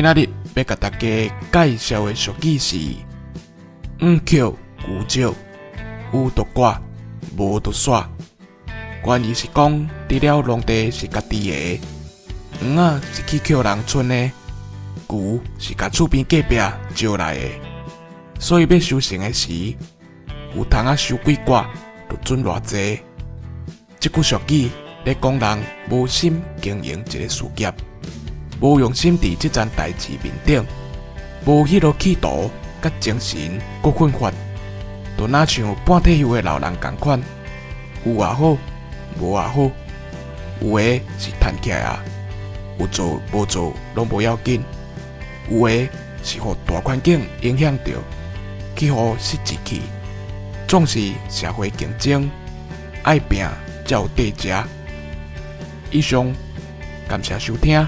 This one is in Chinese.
今仔日要甲大家介绍的俗语是秧khioh牛借，有就刮，无就煞。原意是讲除了农地是家己的，秧仔是去khioh人村的，牛是甲厝边隔壁招来的。所以要收成的时，有thang-á收几掛就準lōa-chē。这句俗语咧讲人无心经营一个事业，无用心伫这件代志面顶，无迄落企图甲精神搁奋发，就若像半退休的老人同款，有也好，无也好，有的是赚起来啊，有做无做拢无要紧，有的是互大环境影响着，去互失志气。总是社会竞争，爱拼才有地食。以上，感谢收听。